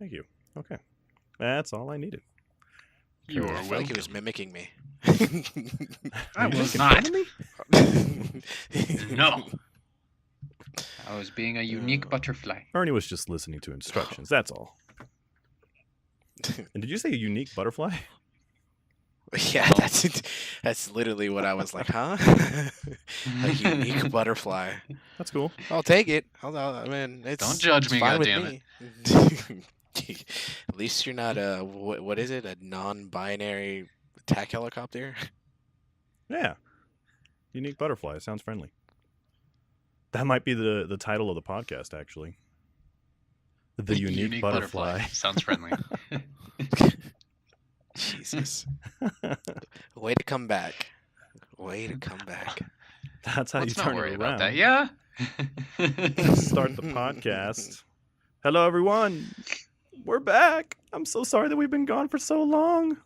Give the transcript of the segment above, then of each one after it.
Thank you. Okay. That's all I needed. You Cool. are I feel welcome. like he was mimicking me. I You was making not. fun of me? No. I was being a unique butterfly. Ernie was just listening to instructions. That's all. And did you say a unique butterfly? Yeah, that's literally what I was like, huh? A unique butterfly. That's cool. I'll take it. I mean, it's Don't judge it's me, fine with goddammit. me. At least you're not a what is it? A non-binary attack helicopter? Yeah. Unique butterfly. Sounds friendly. That might be the title of the podcast, actually. The unique butterfly. Sounds friendly. Jesus. Way to come back. Way to come back. That's how Let's you not turn worry it about around. that. Yeah. Start the podcast. Hello, everyone. We're back. I'm so sorry that we've been gone for so long.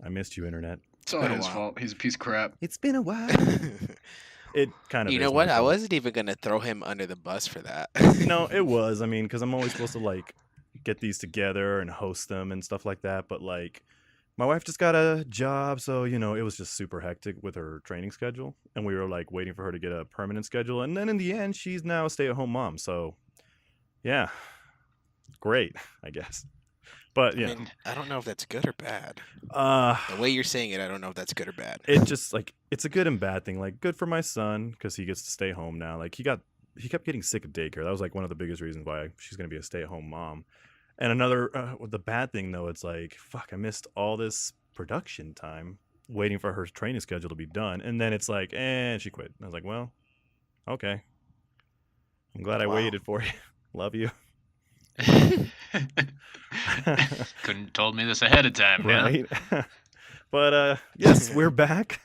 I missed you, Internet. It's all Been a his while. fault. He's a piece of crap. It's been a while. It kind of You is know my what? I fault. wasn't even gonna throw him under the bus for that. No, it was. I mean, because I'm always supposed to like get these together and host them and stuff like that. But like, my wife just got a job, so you know, it was just super hectic with her training schedule, and we were like waiting for her to get a permanent schedule. And then in the end, she's now a stay-at-home mom. So, yeah, great, I guess. But I yeah, mean, I don't know if that's good or bad. uh, The way you're saying it, I don't know if that's good or bad. it just like it's a good and bad thing. Like, good for my son because he gets to stay home now. Like he kept getting sick of daycare. That was like one of the biggest reasons why she's gonna be a stay-at-home mom. And another, the bad thing though, it's like fuck, I missed all this production time waiting for her training schedule to be done, and then it's like, and she quit. And I was like, well, okay. I'm glad I Wow. waited for you. Love you. Couldn't told me this ahead of time, man. Right. But yes, we're back.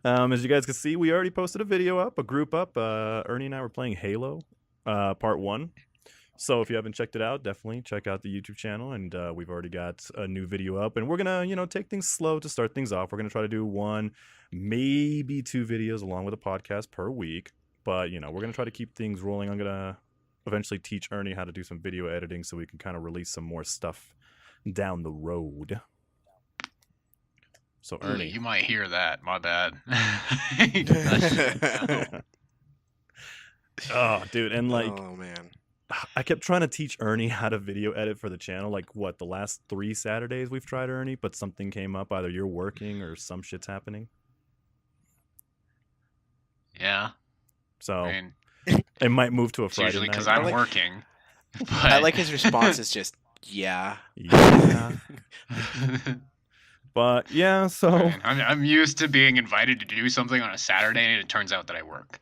As you guys can see, we already posted a video up, a group up. Ernie and I were playing Halo, part 1. So if you haven't checked it out, definitely check out the YouTube channel. And we've already got a new video up. And we're gonna, take things slow to start things off. We're gonna try to do 1, maybe 2 videos along with a podcast per week. But we're gonna try to keep things rolling. I'm gonna eventually teach Ernie how to do some video editing so we can kind of release some more stuff down the road. So Ooh, Ernie, you might hear that. My bad. oh dude, and like oh man. I kept trying to teach Ernie how to video edit for the channel. Like the last 3 Saturdays we've tried, Ernie, but something came up. Either you're working or some shit's happening. Yeah. So I mean, it might move to a it's Friday usually night. because I I'm like- working. But I like his response is just, yeah. Yeah. But yeah, so I'm used to being invited to do something on a Saturday, and it turns out that I work.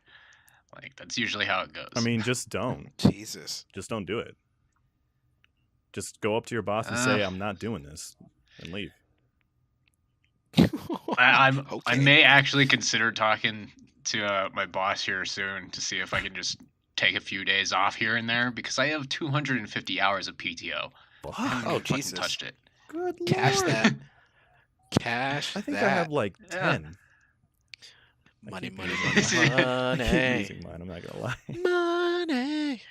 Like that's usually how it goes. I mean, just don't Jesus. do it. Just go up to your boss and say, "I'm not doing this," and leave. I Okay. may actually consider talking to my boss here soon to see if I can just take a few days off here and there because I have 250 hours of PTO. I Fuck. haven't Oh, even fucking Jesus. touched it. Good lord. Cash that. Cash I think that. I have like Yeah. 10. I Money, keep money, using- money, I keep money. using mine. I'm not gonna lie. Money.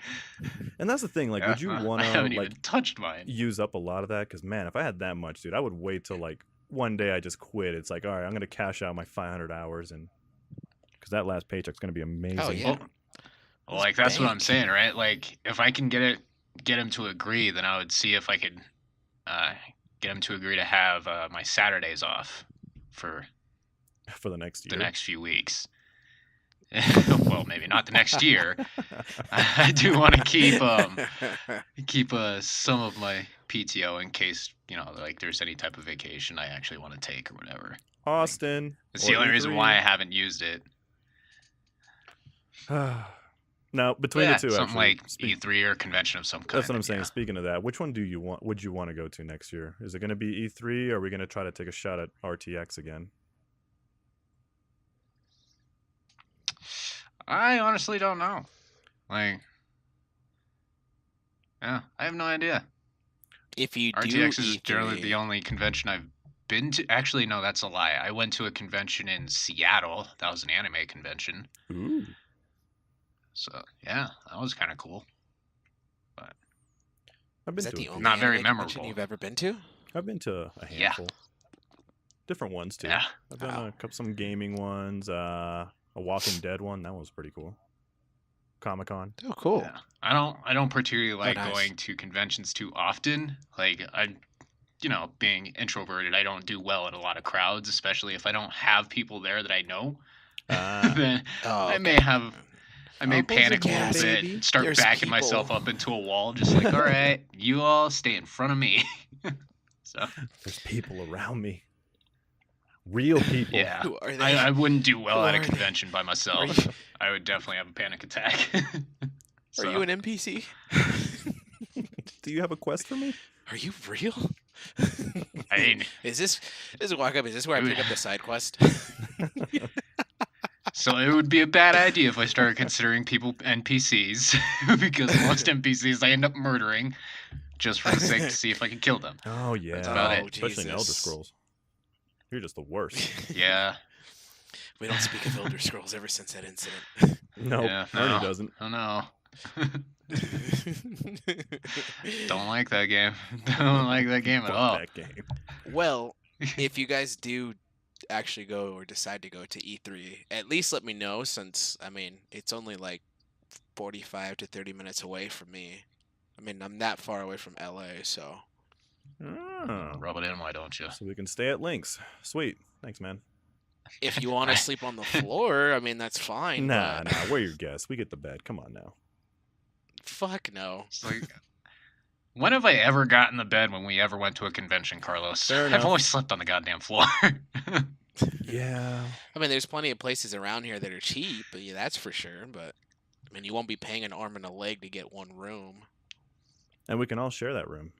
And that's the thing. Like, would you Yeah, want I to haven't like even touched mine. use up a lot of that? Because man, if I had that much, dude, I would wait till like one day I just quit. It's like, all right, I'm gonna cash out my 500 hours, and because that last paycheck's gonna be amazing. Oh, yeah. Well, like that's what I'm Bank. saying, right? Like if I can get him to agree, then I would see if I could get him to agree to have my Saturdays off for For the next the year. next few weeks. Well, maybe not the next year. I do want to keep some of my PTO in case like there's any type of vacation I actually want to take or whatever. Austin. It's the or only reason E3. why I haven't used it. Now, between Yeah, the two, something actually, like E3 or convention of some kind. that's what I'm saying. yeah. Speaking of that, which one would you want to go to next year? Is it going to be E3, or are we going to try to take a shot at RTX again? I honestly don't know. Like, yeah, I have no idea. If you do RTX is generally E3, the only convention I've been to. Actually, no, that's a lie. I went to a convention in Seattle. That was an anime convention. Ooh. So, yeah, that was kind of cool. I've Is been that to the a only few. Not very anime convention memorable. you've ever been to? I've been to a Yeah. handful. Different ones too. Yeah. I've done Wow. a couple some gaming ones. A Walking Dead one. That one was pretty cool. Comic-Con. Oh, cool. Yeah. I don't particularly like nice. going to conventions too often. Like being introverted, I don't do well at a lot of crowds, especially if I don't have people there that I know. Then Oh, I may okay. have I may Uncles panic a again, little bit, baby. start There's backing myself people. up into a wall, just like, all right, you all stay in front of me. So There's people around me. Real people. yeah, Who are they? I wouldn't do well Who at a are they? convention by myself. you- I would definitely have a panic attack. Are you an NPC? Do you have a quest for me? Are you real? I mean, Is this walk up? Is this where I pick up the side quest? so it would be a bad idea if I started considering people NPCs because most NPCs I end up murdering just for the sake to see if I can kill them. Oh yeah. That's about it. Especially in Elder Jesus. Scrolls. You're just the worst. Yeah. We don't speak of Elder Scrolls ever since that incident. Nope. Yeah, Ernie no. doesn't. Oh no. Don't like that game. Don't like that game at Fuck all. that game. Well, if you guys do actually go or decide to go to E3, at least let me know, since I mean it's only like 45 to 30 minutes away from me. I mean, I'm that far away from LA, so Oh. Rub it in, why don't you? So we can stay at Link's. Sweet. Thanks, man. if you want to sleep on the floor, I mean that's fine. Nah, but we're your guests. We get the bed. Come on now. fuck no. It's like, when have I ever gotten the bed when we ever went to a convention, Carlos? Fair I've enough. always slept on the goddamn floor. Yeah. I mean, there's plenty of places around here that are cheap, yeah, that's for sure. But I mean, you won't be paying an arm and a leg to get one room. And we can all share that room.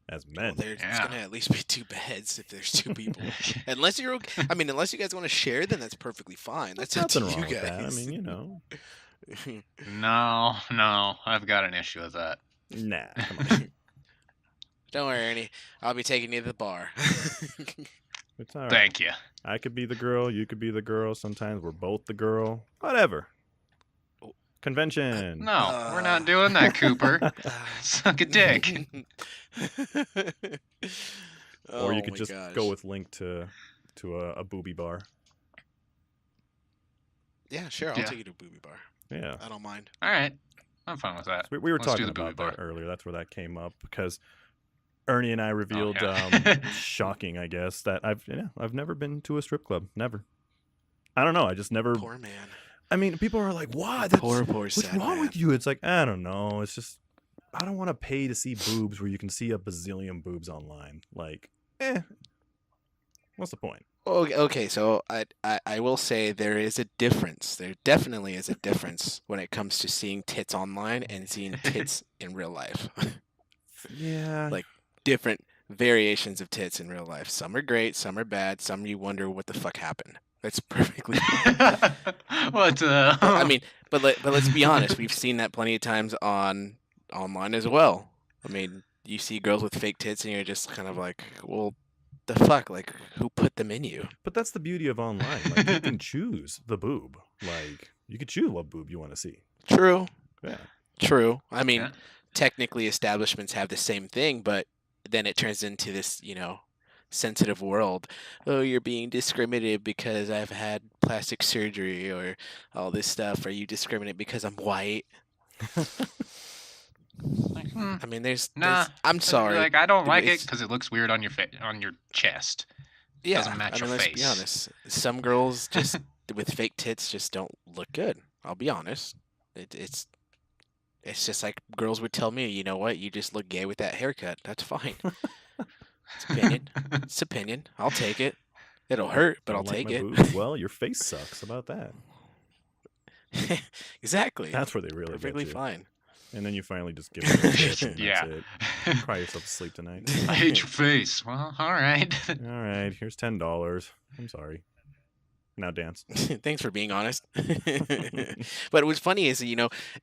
As men. Well, there's Yeah. gonna at least be 2 beds if there's 2 people. Unless you're okay. I mean, unless you guys want to share, then that's perfectly fine. That's up Nothing to wrong you with that. I guys. mean, you know. No, I've got an issue with that. Nah. Come on. Don't worry, Ernie. I'll be taking you to the bar. It's all right. Thank you. I could be the girl. You could be the girl. Sometimes we're both the girl. Whatever. Convention. No, we're not doing that, Cooper. Suck a dick. Or you Oh could my just gosh. go with Link to a booby bar. Yeah, sure. I'll Yeah. take you to a booby bar. Yeah. I don't mind. All right, I'm fine with that. We were Let's do talking the booby about that bar. earlier. That's where that came up because Ernie and I revealed, yeah. shocking, I guess, that I've never been to a strip club. Never. I don't know. I just never. Poor man. I mean, people are like, "Why? That's, Poor what's sad wrong man. with you?" It's like, I don't know. It's just I don't want to pay to see boobs where you can see a bazillion boobs online. Like, what's the point? Okay, so I will say there is a difference. There definitely is a difference when it comes to seeing tits online and seeing tits in real life. Yeah. Like, different variations of tits in real life. Some are great, some are bad, some you wonder what the fuck happened. That's perfectly fine. What? I mean, but let's be honest. We've seen that plenty of times online as well. I mean, you see girls with fake tits, and you're just kind of like, well, the fuck? Like, who put them in you? But that's the beauty of online. Like, you can choose the boob. Like, you can choose what boob you want to see. True. Yeah. True. I mean, Yeah. technically establishments have the same thing, but then it turns into this, sensitive world. Oh, you're being discriminated because I've had plastic surgery or all this stuff. Are you discriminated because I'm white? I mean, Nah, I'm sorry. Like, I don't like it It's- because it looks weird on your on your chest. yeah, doesn't match I mean, your let's be face. honest. Some girls just with fake tits just don't look good. I'll be honest. It's just like girls would tell me, you know what? You just look gay with that haircut. That's fine. It's opinion. It's opinion. I'll take it. It'll hurt, but I'll Don't like take my it. boobs? Well, your face sucks. How about that? Exactly. That's where they really Perfectly get you. fine. And then you finally just give it a shit and Yeah. that's it. Cry yourself to sleep tonight. I hate your face. Well, all right. All right, here's $10. I'm sorry. Now dance. Thanks for being honest. But what's funny is,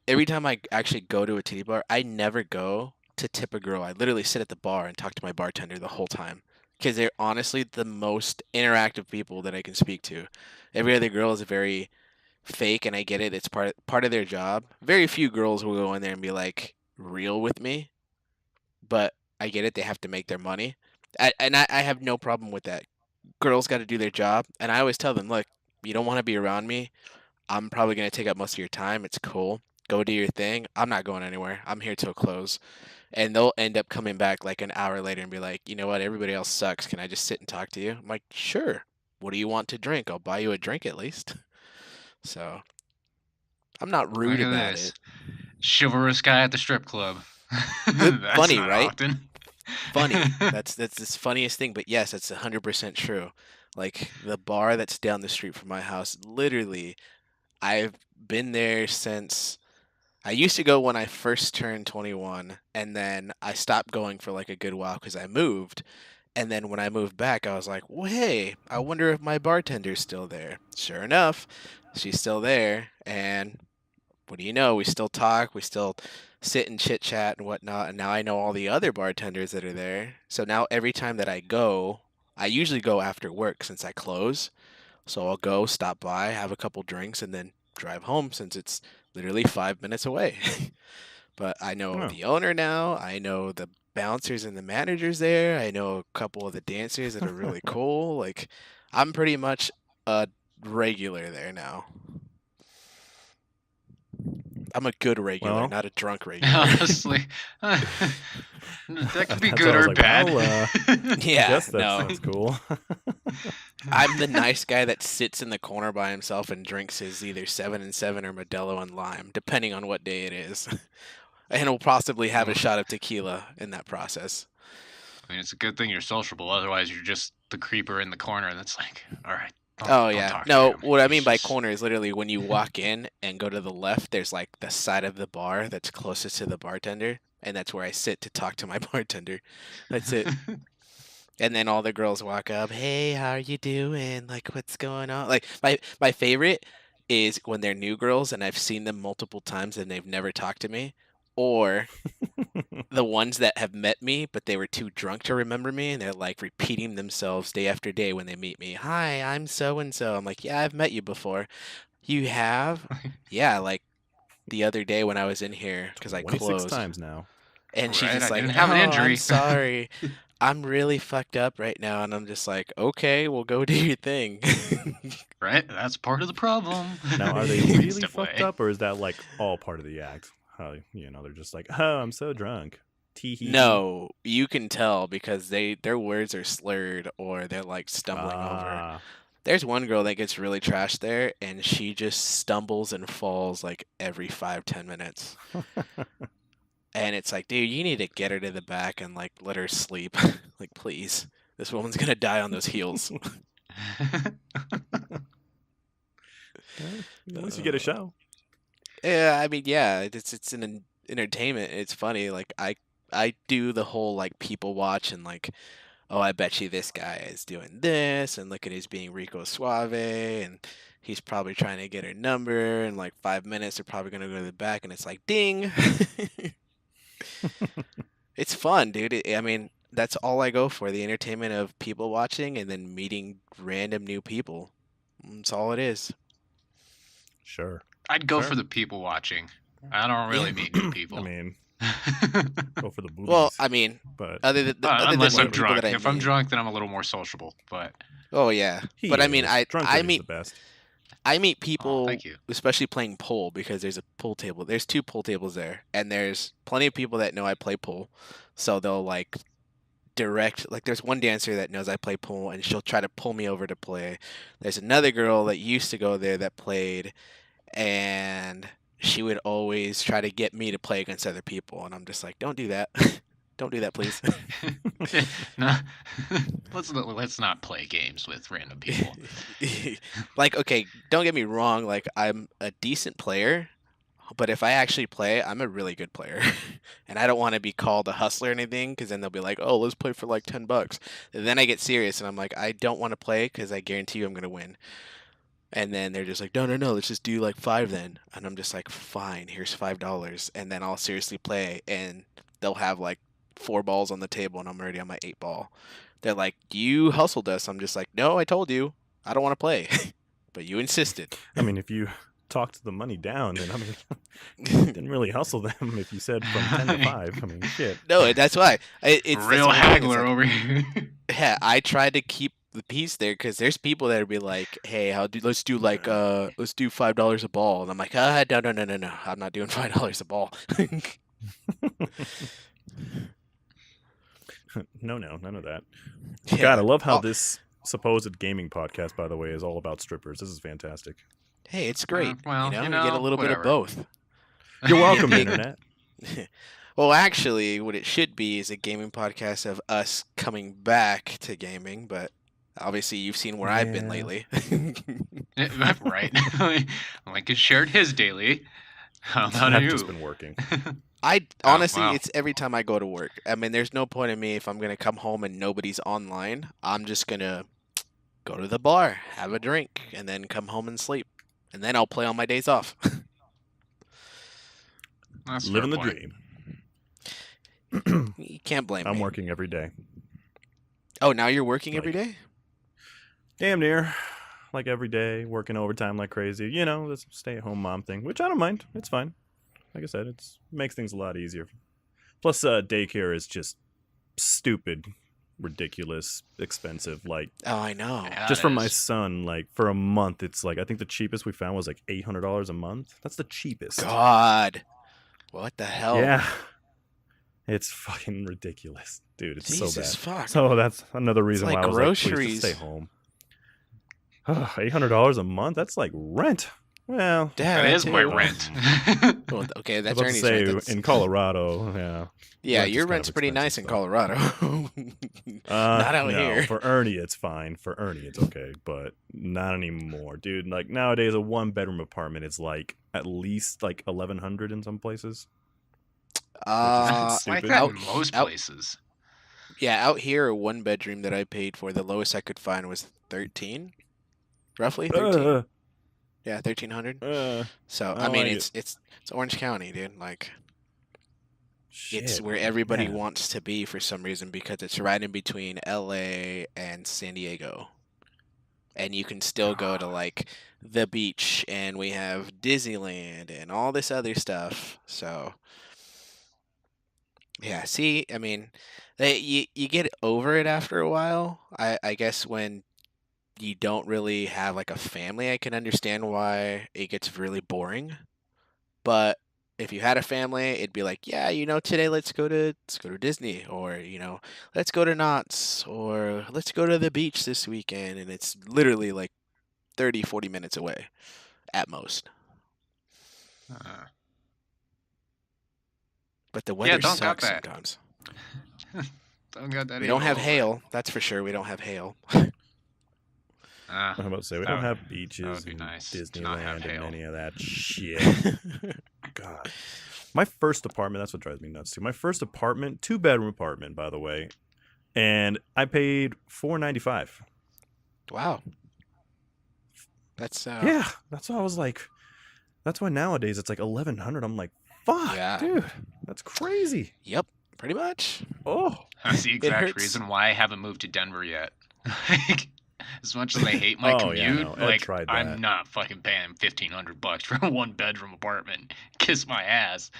every time I actually go to a titty bar, I never go to tip a girl. I literally sit at the bar and talk to my bartender the whole time. Because they're honestly the most interactive people that I can speak to. Every other girl is very fake, and I get it. It's part of their job. Very few girls will go in there and be like real with me, but I get it. They have to make their money. I have no problem with that. Girls got to do their job. And I always tell them, look, you don't want to be around me. I'm probably going to take up most of your time. It's cool. Go do your thing. I'm not going anywhere. I'm here till close. And they'll end up coming back like an hour later and be like, you know what? Everybody else sucks. Can I just sit and talk to you? I'm like, sure. What do you want to drink? I'll buy you a drink at least. So I'm not rude Look at about this. it. Chivalrous guy at the strip club. That's Funny, not right? often. Funny. That's the funniest thing. But yes, it's 100% true. Like the bar that's down the street from my house, literally, I've been there since I used to go when I first turned 21, and then I stopped going for like a good while because I moved. And then when I moved back, I was like, well, hey, I wonder if my bartender's still there. Sure enough, she's still there. And what do you know? We still talk, we still sit and chit chat and whatnot. And now I know all the other bartenders that are there. So now every time that I go, I usually go after work since I close. So I'll go, stop by, have a couple drinks, and then drive home since it's literally 5 minutes away. But I know Oh. the owner now. I know the bouncers and the managers there. I know a couple of the dancers that are really cool. Like, I'm pretty much a regular there now. I'm a good regular, Well- not a drunk regular. Honestly, that could be That's good why I was or like, bad. well, I Yeah, guess that no. sounds cool. I'm the nice guy that sits in the corner by himself and drinks his either 7 and 7 or Modelo and lime, depending on what day it is. And will possibly have a shot of tequila in that process. I mean, it's a good thing you're sociable. Otherwise, you're just the creeper in the corner, and it's like, all right. Oh don't yeah. talk to No, him. what I He's mean by just- corner is literally when you walk in and go to the left, there's like the side of the bar that's closest to the bartender, and that's where I sit to talk to my bartender. That's it. And then all the girls walk up, "Hey, how are you doing? Like what's going on?" Like my favorite is when they're new girls and I've seen them multiple times and they've never talked to me, or the ones that have met me but they were too drunk to remember me and they're like repeating themselves day after day when they meet me. "Hi, I'm so and so." I'm like, "Yeah, I've met you before." "You have?" "Yeah, like the other day when I was in here because I 26 closed." times now. And she's Right, just I like, didn't have an "Oh, injury." I'm sorry. I'm really fucked up right now." And I'm just like, "Okay, well, go do your thing." Right? That's part of the problem. Now, are they really Step fucked away. up, or is that like all part of the act? How they're just like, oh, I'm so drunk. Tee-hee. No, you can tell because their words are slurred or they're like stumbling over. Ah, There's one girl that gets really trashed there, and she just stumbles and falls like every 5-10 minutes. And it's like, dude, you need to get her to the back and like let her sleep. Like, please, this woman's gonna die on those heels. at least you get a show. Yeah, I mean, yeah, it's an entertainment. It's funny. Like I do the whole like people watch and like, oh, I bet you this guy is doing this, and look at his being Rico Suave, and he's probably trying to get her number. In like 5 minutes, they're probably gonna go to the back, and it's like, ding. It's fun, dude. I mean, that's all I go for, the entertainment of people watching and then meeting random new people. That's all it is. Sure. I'd go Sure. for the people watching. I don't really Yeah. meet new people. I mean, go for the boobies. Well, I mean, but other than Unless the I'm people drunk. that I If I'm meet. drunk, then I'm a little more sociable. But Oh yeah, but I mean, drunk I is meet the best. I meet oh, people, thank you. especially playing pool, because there's a pool table. There's 2 pool tables there, and there's plenty of people that know I play pool, so they'll like direct. Like, there's one dancer that knows I play pool, and she'll try to pull me over to play. There's another girl that used to go there that played, and she would always try to get me to play against other people, and I'm just like, don't do that. Don't do that, please. No, let's not play games with random people. Like, okay, don't get me wrong, like, I'm a decent player, but if I actually play, I'm a really good player. And I don't want to be called a hustler or anything, because then they'll be like, oh, let's play for like $10. And then I get serious, and I'm like, I don't want to play because I guarantee you I'm going to win. And then they're just like, no, let's just do like 5 then. And I'm just like, fine, here's $5. And then I'll seriously play, and they'll have like 4 balls on the table, and I'm already on my 8 ball. They're like, you hustled us. I'm just like, no, I told you, I don't want to play. But you insisted. I mean, if you talked the money down, then I mean, didn't really hustle them if you said from 10 to 5. I mean, shit. No, that's why. It's Real that's the thing, it's haggler like, over here. yeah, I tried to keep the peace there because there's people that would be like, "Hey, let's do $5 a ball," and I'm like, no, I'm not doing $5 a ball. No, none of that. Yeah. God, I love how Oh, this supposed gaming podcast, by the way, is all about strippers. This is fantastic. hey, it's great. Well, you get a little bit of whatever. both. You're welcome, internet. Well, actually, what it should be is a gaming podcast of us coming back to gaming, but obviously you've seen where I've been Yeah. lately. Right. Lincoln shared his daily. How about I've you? just been working. Honestly, wow. it's every time I go to work. I mean, there's no point in me if I'm gonna come home and nobody's online. I'm just gonna go to the bar, have a drink, and then come home and sleep. And then I'll play on my days off. That's a Living the fair point. dream. You can't blame me. I'm working every day. Oh, now you're working every Like- day? Damn near. Like every day, working overtime like crazy. You know, this stay-at-home mom thing, which I don't mind. It's fine. Like I said, it makes things a lot easier. Plus, daycare is just stupid, ridiculous, expensive. Like, Oh, I know. Yeah, just it for my is. son, like, for a month, it's like, I think the cheapest we found was like $800 a month. That's the cheapest. God. What the hell? Yeah. It's fucking ridiculous. Dude, it's Jesus so bad. fuck. So that's another reason like why I was like, please groceries. just stay home. $800 a month? That's like rent. Well, Damn, That is too. my rent. Well, okay, I was that's about to Ernie's say, rent. That's- in Colorado, yeah. Yeah, rent is your kind rent's of pretty nice expensive, in though. Colorado. Not out no, here. For Ernie, it's fine. For Ernie, it's okay, but not anymore, dude. Like nowadays, a 1-bedroom apartment is like at least like 1,100 in some places. Uh, Like stupid. that out- in most out- places. yeah, out here, a 1-bedroom that I paid for, the lowest I could find was 13, roughly 13. Uh, Yeah, 1,300. uh, So I I mean, like it's Orange County, dude. Like it's shit, where everybody man. wants to be for some reason because it's right in between LA and San Diego. And you can still go to like the beach, and we have Disneyland and all this other stuff. So yeah, see, I mean, you get over it after a while. I guess when you don't really have like a family, I can understand why it gets really boring. But if you had a family, it'd be like, yeah, today let's go to Disney, or let's go to Knott's, or let's go to the beach this weekend, and it's literally like 30, 40 minutes away at most. Uh, But the weather don't got sucks that. sometimes. don't got that We don't either. have hail, that's for sure. We don't have hail. I'm about to say we That don't would- have beaches would be and nice to not have Disneyland and hail. any of that shit. God. My first apartment, that's what drives me nuts too. My first apartment, 2-bedroom apartment, by the way. And I paid $495. Wow. That's Yeah. That's why I was like, that's why nowadays it's like 1,100. I'm like, fuck, Yeah. dude. That's crazy. Yep, pretty much. Oh. That's the exact hurts. reason why I haven't moved to Denver yet. Like, as much as I hate my Oh, yeah, commute, no, Ed like tried I'm that. not fucking paying $1,500 for a 1-bedroom apartment. Kiss my ass.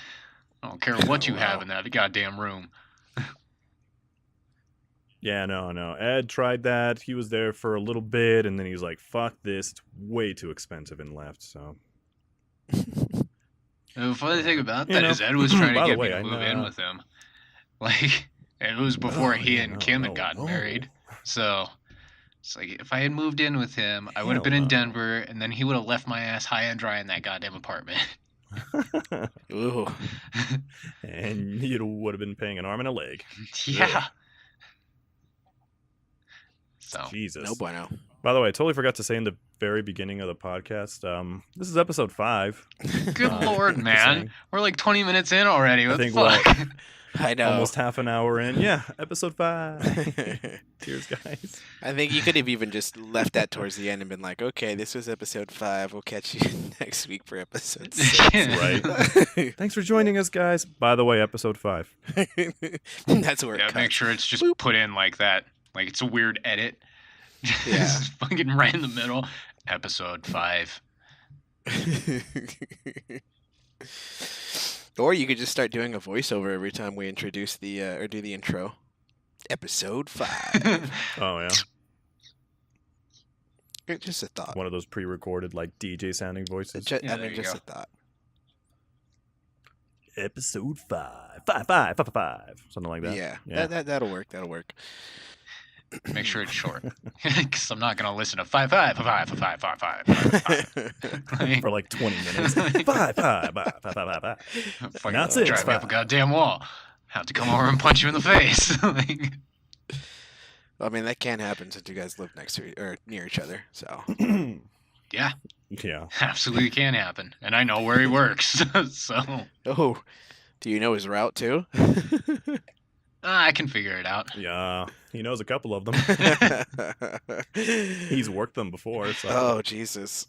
I don't care what you have Wow. in that goddamn room. Yeah, no. Ed tried that. He was there for a little bit, and then he was like, fuck this. It's way too expensive, and left. So, The funny thing about You that know, is Ed was trying to by the get way, me to I move in know- with him. Like, and it was before Oh, he yeah, and no, Kim had no, gotten no. married. So it's like if I had moved in with him, I would have Hell been in no. Denver, and then he would have left my ass high and dry in that goddamn apartment. Ooh. and you would have been paying an arm and a leg. Yeah. So Jesus. No bueno. By the way, I totally forgot to say in the very beginning of the podcast, this is episode 5. good lord, just man, saying. we're like 20 minutes in already. What the think fuck? I know. Almost half an hour in. Yeah, episode 5. Cheers, guys. I think you could have even just left that towards the end and been like, okay, this was episode 5. We'll catch you next week for episode 6. Right. Thanks for joining us, guys. By the way, episode 5. That's where it Yeah, cuts. make sure it's just Boop. put in like that. Like it's a weird edit. Yeah. Just fucking right in the middle. Episode 5. Or you could just start doing a voiceover every time we introduce the or do the intro. Episode 5. Oh yeah, Just a thought. one of those pre-recorded like DJ sounding voices. Yeah, I there mean, you just go. a thought. Episode 5, something like that. Yeah, Yeah. that'll work. That'll work. Make sure it's short, because I'm not gonna listen to 5 5 5 5 5 5 5. For like 20 minutes. 5. Fucking That's it, drive it's me up a 5. goddamn wall. Have to come over and punch you in the face. Like, I mean, that can happen since you guys live next to or near each other. So yeah, Yeah. absolutely can happen, and I know where he works. So oh, do you know his route too? I can figure it out. Yeah. He knows a couple of them. He's worked them before. So. Oh Jesus,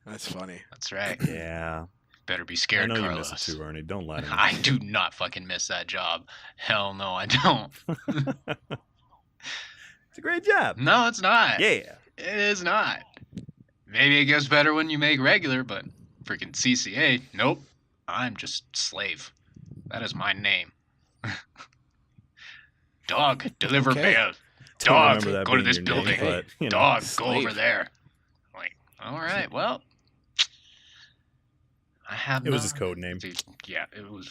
that's funny. That's right. Yeah. Better be I scared, know you Carlos. miss it too, Ernie. Don't lie to me. I do not fucking miss that job. Hell no, I don't. It's a great job. No, it's not. Yeah. It is not. Maybe it gets better when you make regular, but freaking CCA, nope. I'm just slave. That is my name. Dog, deliver Okay. bail. Don't Dog, remember that go to being this your building. name, but, you know. Dog, go slave. over there. Like, all right, well, I have It was no- his code name. Dude, yeah, it was.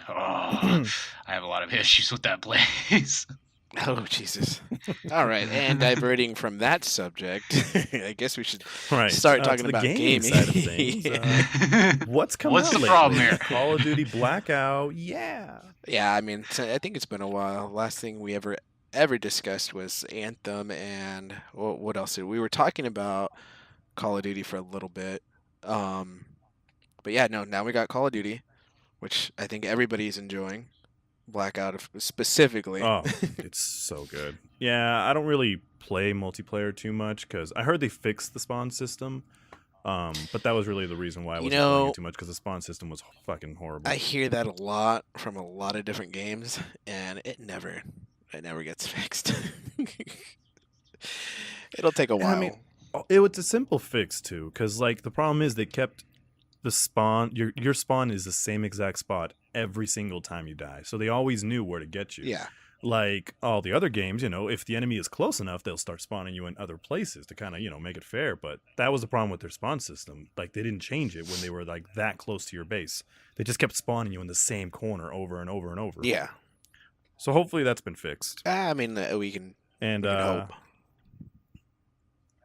I have a lot of issues with that place. Oh Jesus! All right, and diverting from that subject, I guess we should Right. start to talking the about gaming gaming. side of things. What's coming What's out the lately? problem here? Call of Duty Blackout. Yeah. Yeah, I mean, I think it's been a while. Last thing we ever discussed was Anthem, and what else? We were talking about Call of Duty for a little bit. But yeah, no, now we got Call of Duty, which I think everybody's enjoying. Blackout specifically. Oh, it's so good. Yeah, I don't really play multiplayer too much because I heard they fixed the spawn system. But that was really the reason why I You wasn't playing know, it too much because the spawn system was fucking horrible. I hear that a lot from a lot of different games, and it never gets fixed. It'll take a while. I mean, it was a simple fix too, because like the problem is they kept the spawn. Your spawn is the same exact spot every single time you die, so they always knew where to get you. yeah. Like all the other games, if the enemy is close enough, they'll start spawning you in other places to kind of make it fair. But that was the problem with their spawn system. Like they didn't change it when they were like that close to your base. They just kept spawning you in the same corner over and over and over. Yeah. So hopefully that's been fixed. I mean, we can And hope.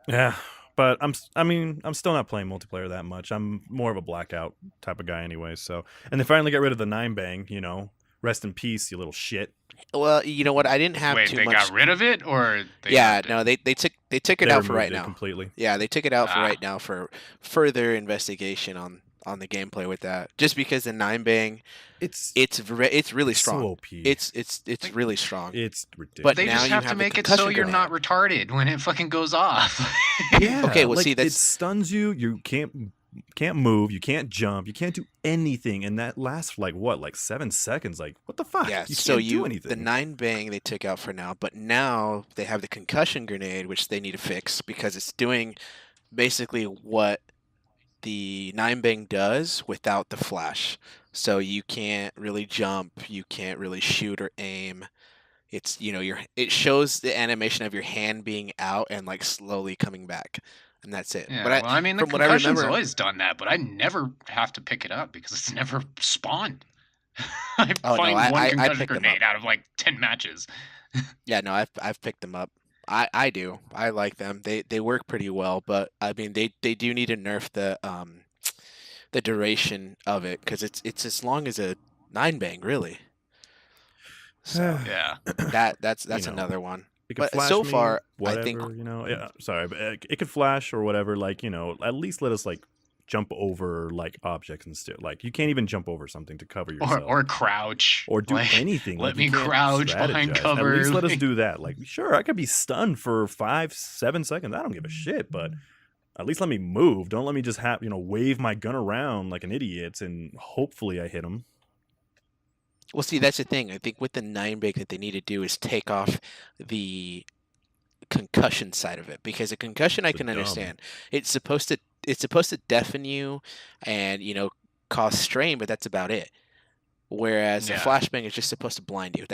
yeah, but I'm still not playing multiplayer that much. I'm more of a Blackout type of guy anyway. So, and they finally got rid of the 9-bang. Rest in peace, you little shit. Well, you know what? I didn't have Wait, too they much. got rid of it, or they Yeah, left it? no, they took it They out for removed right it now. completely. Yeah, they took it out for Ah. right now for further investigation on the gameplay with that. Just because the 9-bang, It's it's really so strong. OP. It's really strong. It's ridiculous. But They now just you have have to the make it so concussion you're not retarded when it fucking goes off. Yeah. Okay, well, like, see, it that's- stuns you. You can't move. You can't jump. You can't do anything, and that lasts for like 7 seconds. Like what the fuck? Yeah, you so can't do anything. the 9-bang they took out for now, but now they have the concussion grenade, which they need to fix because it's doing basically what the 9-bang does without the flash. So you can't really jump, you can't really shoot or aim. It's it shows the animation of your hand being out and like slowly coming back, and that's it. Yeah, But well, I mean, the from what I concussion's remember- always done that, but I never have to pick it up because it's never spawned. I Oh, no, find I one concussion picked them grenade up. out of like 10 matches. Yeah, no, I've picked them up. I do. I like them. They work pretty well, but I mean they do need to nerf the duration of it because it's as long as a 9-bang really. So Yeah. that's You know. another one. It could But flash so me, far, I whatever, think- Yeah, sorry, but it could flash or whatever. Like, at least let us like jump over like objects and stuff. Like, you can't even jump over something to cover yourself Or crouch. or do like, anything. let Like, you me can't crouch behind strategize. cover. At least let us like- do that. Like, sure, I could be stunned for 5-7 seconds. I don't give a shit, but at least let me move. Don't let me just wave my gun around like an idiot and hopefully I hit him. Well, see, that's the thing. I think with the 9-bang that they need to do is take off the concussion side of it, because a concussion I The can dumb. understand. It's supposed to deafen you and cause strain, but that's about it. Whereas a Yeah. flashbang is just supposed to blind you.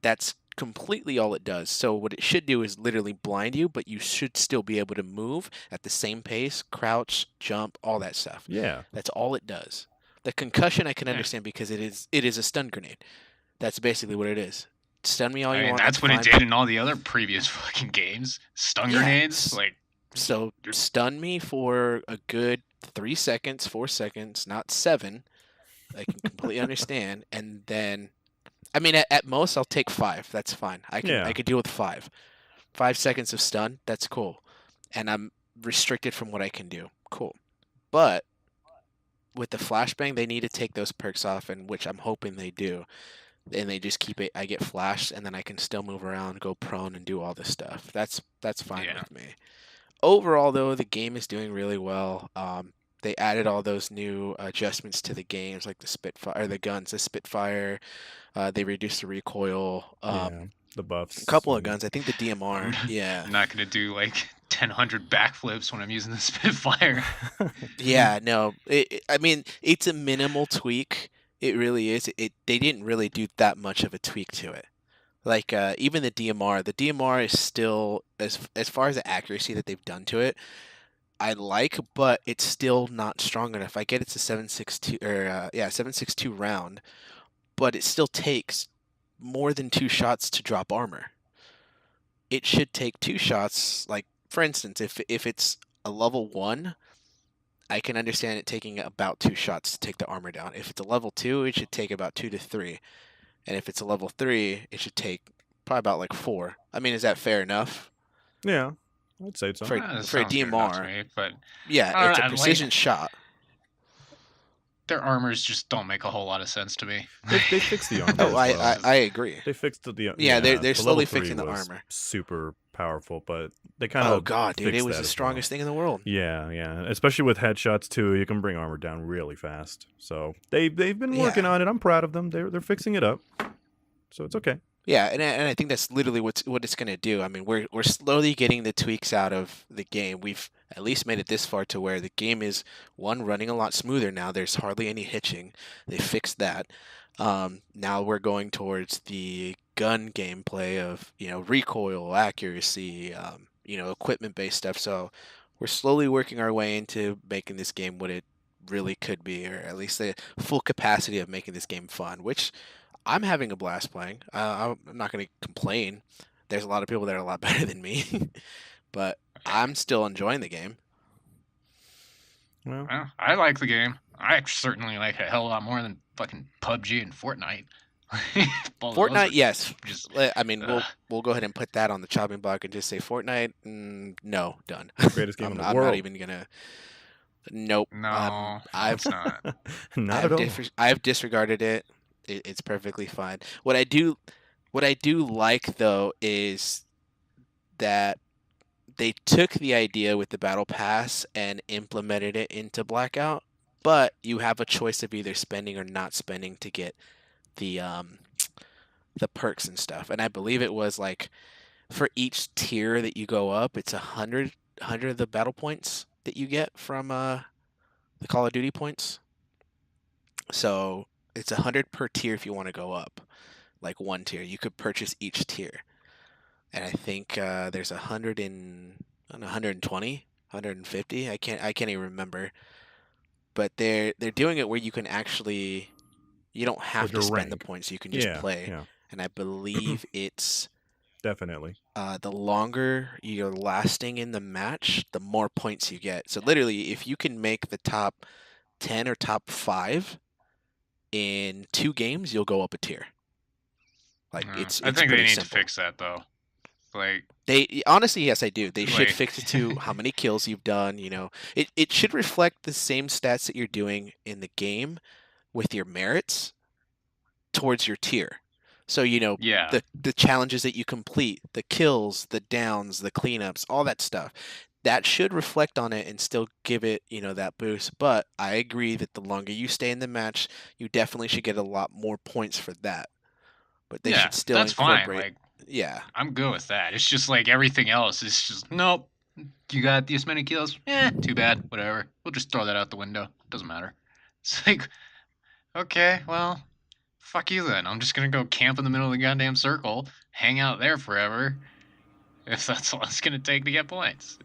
That's completely all it does. So what it should do is literally blind you, but you should still be able to move at the same pace, crouch, jump, all that stuff. Yeah. That's all it does. The concussion I can Yeah. understand because it is a stun grenade. That's basically what it is. Stun me all I you mean, want. that's what fine, it did in all the other previous fucking games. Stun Yeah, grenades, like So stun me for a good 3 seconds, 4 seconds, not 7. I can completely understand. And then, I mean, at most I'll take 5. That's fine. I could deal with 5. 5 seconds of stun. That's cool. And I'm restricted from what I can do. Cool. But with the flashbang, they need to take those perks off, and which I'm hoping they do. And they just keep it. I get flashed, and then I can still move around, go prone, and do all this stuff. That's fine Yeah. with me. Overall, though, the game is doing really well. They added all those new adjustments to the games, like the Spitfire, the guns, the Spitfire. They reduced the recoil. Yeah. The buffs. A couple of guns. I think the DMR. Yeah. I'm not gonna do like 1,000 backflips when I'm using the Spitfire. Yeah. No. I mean, it's a minimal tweak. It really is. They didn't really do that much of a tweak to it. Like even the DMR is still, as far as the accuracy that they've done to it, I like, but it's still not strong enough. I get it's a 7.62 or 7.62 round, but it still takes more than 2 shots to drop armor. It should take 2 shots. Like for instance, if it's a level 1, I can understand it taking about 2 shots to take the armor down. If it's a level 2, it should take about 2 to 3. And if it's a level 3, it should take probably about like 4. I mean, is that fair enough? Yeah. I'd say so. For That a sounds fair enough to DMR. me, but Yeah, it's a like- precision shot. their armors just don't make a whole lot of sense to me. They fixed the armor. Oh, as well. I agree. They fixed the Yeah, they're the slowly level 3 fixing the was armor. Super powerful, but they kind of Oh god, dude, it fixed was that the as strongest thing in the world. well. Yeah, especially with headshots too. You can bring armor down really fast. So they've been working on it. I'm proud of them. They're fixing it up. So it's okay. Yeah, and I think that's literally what it's gonna do. I mean, we're slowly getting the tweaks out of the game. We've at least made it this far to where the game is running a lot smoother now. There's hardly any hitching. They fixed that. Now we're going towards the gun gameplay of recoil, accuracy, equipment based stuff. So we're slowly working our way into making this game what it really could be, or at least the full capacity of making this game fun, which I'm having a blast playing. I'm not going to complain. There's a lot of people that are a lot better than me, but I'm still enjoying the game. Well, Well, I like the game. I certainly like it a hell of a lot more than fucking PUBG and Fortnite. Both of those Fortnite, are yes. Just I mean, ugh. we'll go ahead and put that on the chopping block and just say Fortnite. No, done. greatest game I'm in the not world. even gonna. Nope. no, I've it's not. Not at all. I've disregarded it. It's perfectly fine. What I do like though is that they took the idea with the battle pass and implemented it into Blackout, but you have a choice of either spending or not spending to get the perks and stuff. And I believe it was like for each tier that you go up, it's 100 of the battle points that you get from the Call of Duty points. So it's 100 per tier if you want to go up, like one tier. You could purchase each tier, and I think there's 120, 150. I can't even remember, but they're doing it where you can actually, you don't have Like to a spend the rank. points. You can just play, Yeah, and I believe it's definitely. the longer you're lasting in the match, the more points you get. So literally, if you can make the top 10 or top 5 in 2 games, you'll go up a tier. Like it's I think they pretty need simple. to fix that though. Like They honestly, yes, I do. They should Like- fix it to how many kills you've done. It should reflect the same stats that you're doing in the game with your merits towards your tier. So yeah, the challenges that you complete, the kills, the downs, the cleanups, all that stuff. That should reflect on it and still give it, that boost. But I agree that the longer you stay in the match, you definitely should get a lot more points for that. But they yeah, should still that's fine. incorporate. Like Yeah. I'm good with that. It's just like everything else is just nope. You got this many kills? Too bad. Whatever. We'll just throw that out the window. Doesn't matter. It's like, okay, well, fuck you then. I'm just gonna go camp in the middle of the goddamn circle, hang out there forever, if that's all it's gonna take to get points.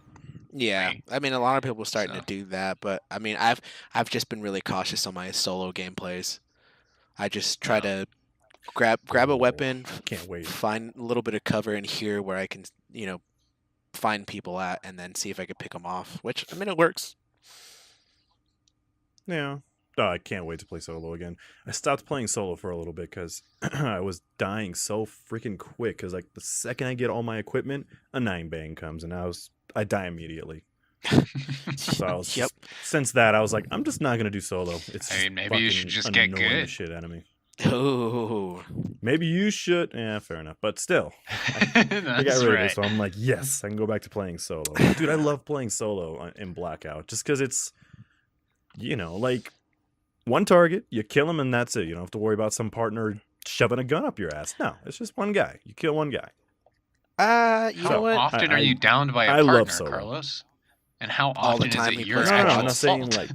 Yeah, Right. I mean, a lot of people are starting So. to do that, but I mean, I've just been really cautious on my solo gameplays. I just try Yeah. to grab a Oh, weapon, can't wait. find a little bit of cover in here where I can, find people at, and then see if I can pick them off. Which, I mean, it works. Yeah. Oh, I can't wait to play solo again. I stopped playing solo for a little bit because I was dying so freaking quick. Because like the second I get all my equipment, a 9-bang comes and I die immediately. So I was Yep. since that I was like, I'm just not gonna do solo. It's I mean, maybe fucking you should just get annoying the good. shit out of me. Oh, Maybe you should. Yeah, fair enough. But still, I got That's rid of it, right. so I'm like, yes, I can go back to playing solo. Dude, I love playing solo in Blackout just because it's, like one target, you kill him, and that's it. You don't have to worry about some partner shoving a gun up your ass. No, it's just one guy. You kill one guy. you How know what? often are you downed by a I love partner, solo. Carlos? And how All the often time is he it your plays No, actual I'm not saying fault?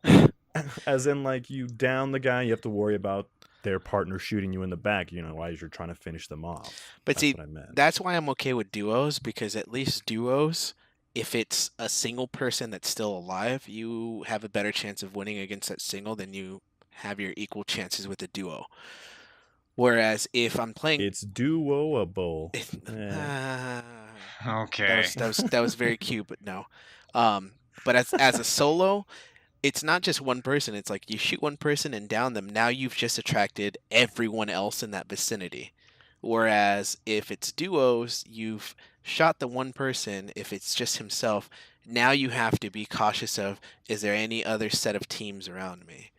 like, as in like you down the guy, you have to worry about their partner shooting you in the back. As you're trying to finish them off. But That's see, what I meant. that's why I'm okay with duos, because at least duos, if it's a single person that's still alive, you have a better chance of winning against that single than you have your equal chances with a duo. Whereas if I'm playing, It's doable. Okay. that was very cute, but no. But as a solo, it's not just one person. It's like you shoot one person and down them. Now you've just attracted everyone else in that vicinity. Whereas if it's duos, you've shot the one person. If it's just himself, now you have to be cautious of, is there any other set of teams around me?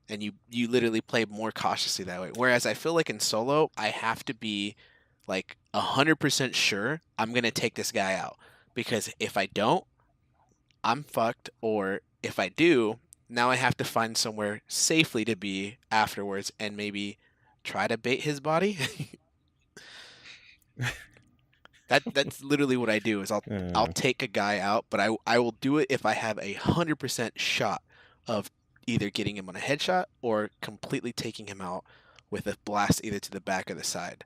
And you literally play more cautiously that way. Whereas I feel like in solo, I have to be like 100% sure I'm gonna take this guy out, because if I don't, I'm fucked. Or if I do, now I have to find somewhere safely to be afterwards and maybe try to bait his body. That's literally what I do. Is I'll take a guy out, but I will do it if I have 100% shot of either getting him on a headshot or completely taking him out with a blast either to the back or the side.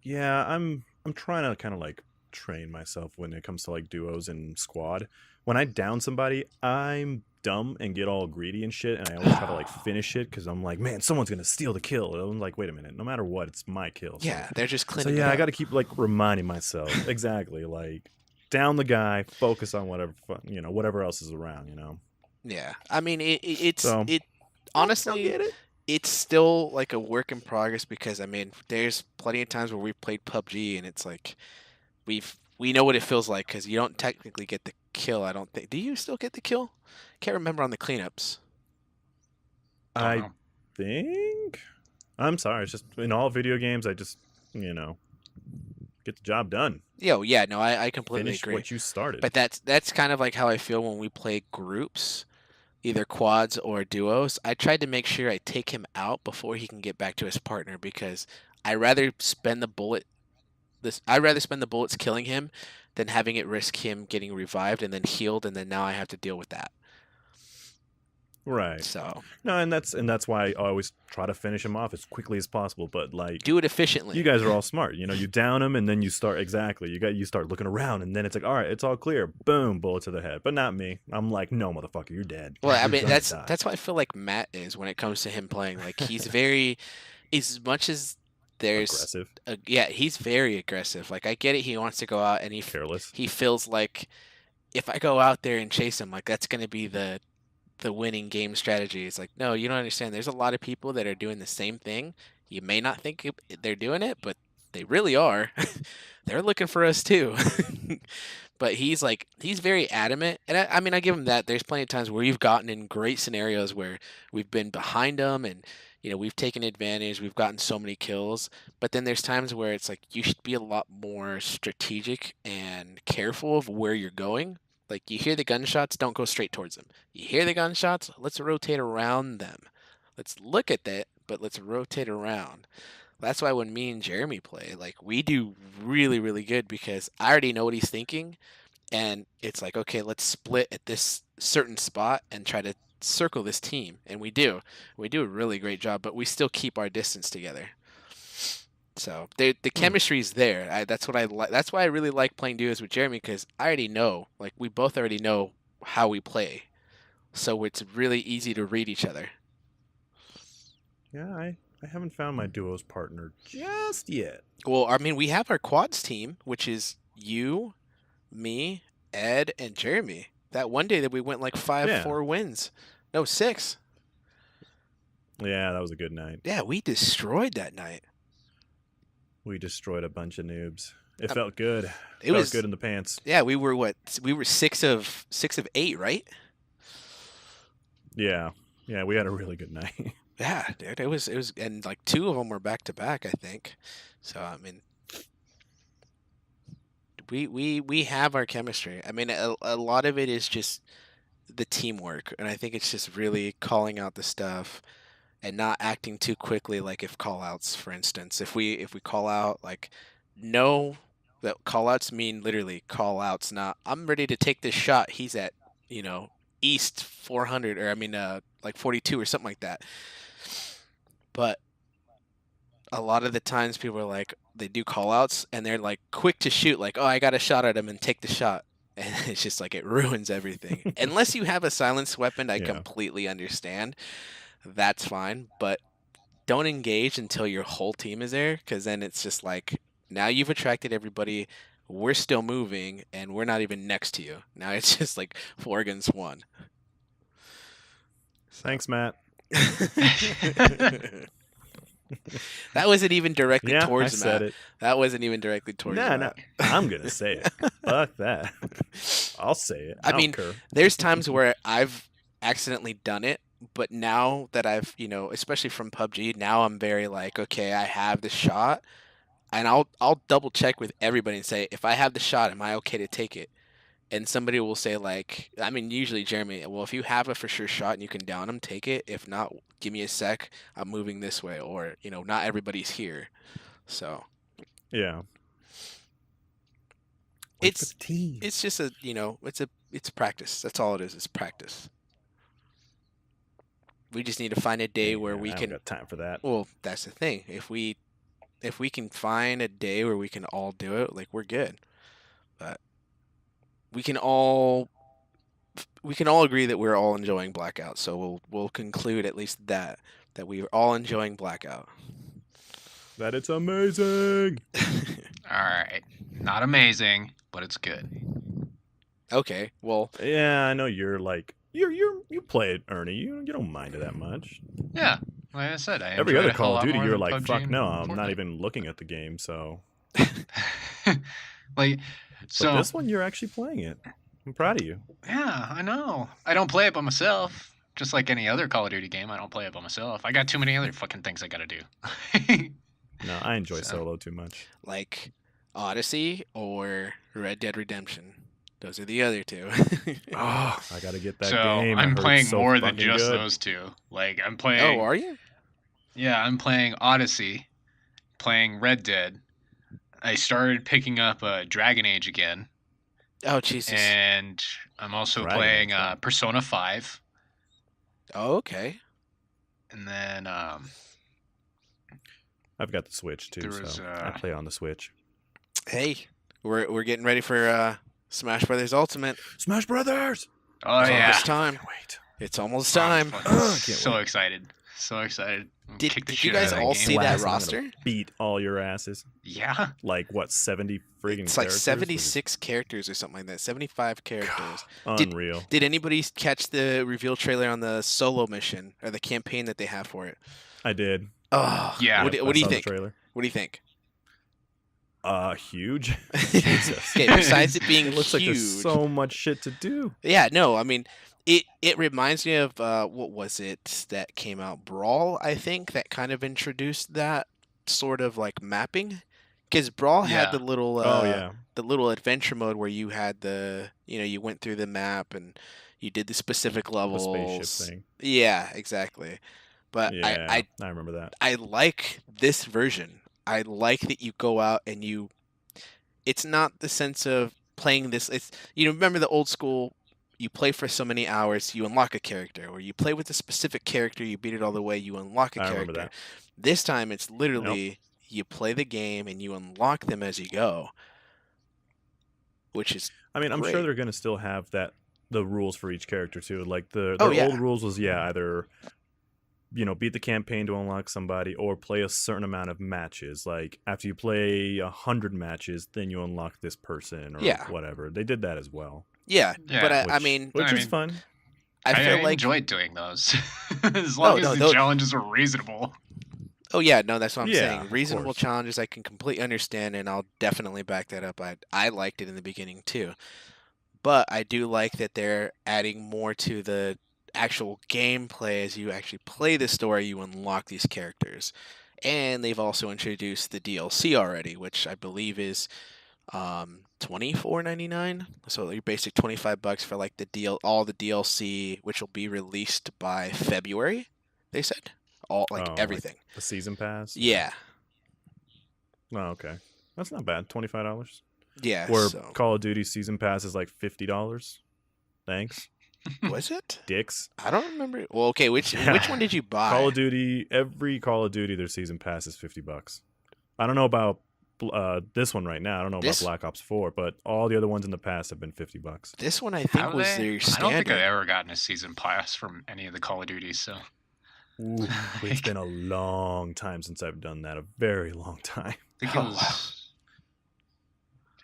Yeah, I'm trying to kind of like train myself when it comes to like duos and squad. When I down somebody, I'm dumb and get all greedy and shit, and I always try to like finish it because I'm like, man, someone's gonna steal the kill. And I'm like, wait a minute, no matter what, it's my kill. Yeah, they're just So cleaning. yeah, it I up. got to keep like reminding myself exactly like down the guy, focus on whatever whatever else is around. Yeah, I mean it's So honestly get it. it's still like a work in progress, because I mean there's plenty of times where we've played PUBG and it's like we know what it feels like, because you don't technically get the kill. I don't think. Do you still get the kill? Can't remember on the cleanups. I know. think. I'm sorry. It's just in all video games, I just get the job done. Yeah, no, I completely Finish agree. what you started. But that's kind of like how I feel when we play groups, either quads or duos. I tried to make sure I take him out before he can get back to his partner, because I'd rather spend the bullets killing him than having it risk him getting revived and then healed, and then now I have to deal with that. Right. So No, and that's why I always try to finish him off as quickly as possible. But like, do it efficiently. you guys are all smart. You down him, and then you start you start looking around, and then it's like, all right, it's all clear. Boom, bullet to the head. But not me. I'm like, no, motherfucker, you're dead. Well, I You're mean gonna that's die. that's what I feel like Matt is when it comes to him playing. Like he's very, as much as there's Aggressive, yeah, he's very aggressive. Like I get it, he wants to go out and careless. he feels like if I go out there and chase him, like that's gonna be the winning game strategy. It's like, no, you don't understand. There's a lot of people that are doing the same thing. You may not think they're doing it, but they really are. They're looking for us too. But he's very adamant, and I mean, I give him that. There's plenty of times where we've gotten in great scenarios where we've been behind them, and we've taken advantage. We've gotten so many kills. But then there's times where it's like you should be a lot more strategic and careful of where you're going. Like you hear the gunshots, don't go straight towards them. You hear the gunshots, let's rotate around them. Let's look at that, but let's rotate around. That's why when me and Jeremy play, like we do really, really good because I already know what he's thinking, and it's like, okay, let's split at this certain spot and try to circle this team, and we do a really great job, but we still keep our distance together. So the chemistry is there. That's what I like. That's why I really like playing duos with Jeremy because I already know, like we both already know how we play, so it's really easy to read each other. Yeah, I haven't found my duos partner just yet. Well, I mean, we have our quads team, which is you, me, Ed, and Jeremy. That one day that we went like 5-4 wins. No, 6. Yeah, that was a good night. Yeah, we destroyed that night. We destroyed a bunch of noobs. It felt good. It felt was good in the pants. Yeah, we were what? We were 6 of 8, right? Yeah. Yeah, we had a really good night. Yeah, dude, it was, and like 2 of them were back to back, I think. So I mean, we have our chemistry. I mean, a lot of it is just the teamwork, and I think it's just really calling out the stuff and not acting too quickly. Like if call outs, for instance, if we call out, like know that call outs mean literally call outs, not I'm ready to take this shot. He's at east 400, or I mean like 42 or something like that. But a lot of the times people are like, they do call outs and they're like quick to shoot, like, oh, I got a shot at him and take the shot. And it's just like, it ruins everything. Unless you have a silenced weapon, I completely understand. That's fine. But don't engage until your whole team is there, because then it's just like, now you've attracted everybody. We're still moving and we're not even next to you. Now it's just like 4 against 1. Thanks, Matt. That wasn't even directly towards I Matt. said it. That wasn't even directly towards Matt. No, I'm gonna say it. Fuck that. I'll say it. I mean, don't care. There's times where I've accidentally done it, but now that I've, especially from PUBG, now I'm very like, okay, I have the shot, and I'll double check with everybody and say, if I have the shot, am I okay to take it? And somebody will say, like, I mean, usually Jeremy, well, if you have a for sure shot and you can down him, take it. If not, give me a sec. I'm moving this way, or not everybody's here. So yeah, it's just a it's practice. That's all it is. It's practice. We just need to find a day where we I can. Got time for that. Well, that's the thing. If we can find a day where we can all do it, like, we're good. But we can all agree that we're all enjoying Blackout. So we'll conclude at least that we are all enjoying Blackout. That it's amazing. All right, not amazing, but it's good. Okay, well. Yeah, I know you're like you play it, Ernie. You don't mind it that much. Yeah, like I said, every other Call of Duty, you're like, PUBG fuck no, and I'm not Fortnite. even looking at the game. So, like, so but this one you're actually playing it. I'm proud of you. Yeah, I know. I don't play it by myself. Just like any other Call of Duty game, I don't play it by myself. I got too many other fucking things I gotta do. No, I enjoy solo too much. Like Odyssey or Red Dead Redemption. Those are the other 2. Oh, I gotta get that so game. I'm I heard playing it's so more than fucking just good. those 2. Like, I'm playing. Oh, are you? Yeah, I'm playing Odyssey, playing Red Dead. I started picking up Dragon Age again. Oh, Jesus. And I'm also Dragon playing Age. Persona 5. Oh, okay. And then I've got the Switch too, There was, so I play on the Switch. Hey, we're getting ready for Smash Brothers Ultimate. Smash Brothers! oh It's yeah, almost time. Wait. It's almost time. Can't so wait. excited, so excited. Did Kick the you shit guys out of all that game. see that Last, I'm gonna roster? Beat all your asses. Yeah, Like what? 70 friggin' It's like characters? 76 characters or something like that. 75 characters. Unreal. Did anybody catch the reveal trailer on the solo mission or the campaign that they have for it? I did. Oh, Yeah. What do I you saw the think? trailer. What do you think? Huge. Jesus. Okay, besides it being It looks like huge, there's so much shit to do. yeah, no, I mean, it reminds me of what was it that came out? Brawl, I think, that kind of introduced that sort of like mapping, because Brawl had Yeah. the little Oh yeah. the little adventure mode where you had you went through the map and you did the specific The levels. spaceship thing. Yeah, exactly. But Yeah, I remember that. I like this version. I like that you go out and you. It's not the sense of playing this. It's remember the old school. You play for so many hours, you unlock a character, or you play with a specific character, you beat it all the way, you unlock a I remember character. that. This time, it's literally you play the game and you unlock them as you go, which is. I mean, I'm great. sure they're going to still have the rules for each character too. Like their Oh, yeah. old rules was either beat the campaign to unlock somebody or play a certain amount of matches. Like after you play 100 matches, then you unlock this person or whatever. They did that as well. Yeah, Yeah. but Which, I mean, is fun. I feel like enjoyed doing those as long as the challenges were reasonable. Oh yeah, no, that's what I'm Yeah, saying. of Reasonable course. challenges I can completely understand, and I'll definitely back that up. I liked it in the beginning too, but I do like that they're adding more to the actual gameplay as you actually play the story. You unlock these characters, and they've also introduced the DLC already, which I believe is $24.99. So your basic $25 for like all the DLC, which will be released by February. They said everything. Like the season pass. Yeah. Oh, okay. That's not bad. $25. Yeah. Where So. Call of Duty season pass is like $50. Thanks. Was it? Dicks. I don't remember. Well, okay. Which one did you buy? Call of Duty. Every Call of Duty, their season pass is $50. I don't know about this one right now. I don't know about Black Ops 4, but all the other ones in the past have been $50. This one I think was their standard. I don't think I've ever gotten a season pass from any of the Call of Duties. So. Ooh, it's been a long time since I've done that. A very long time. I think it was.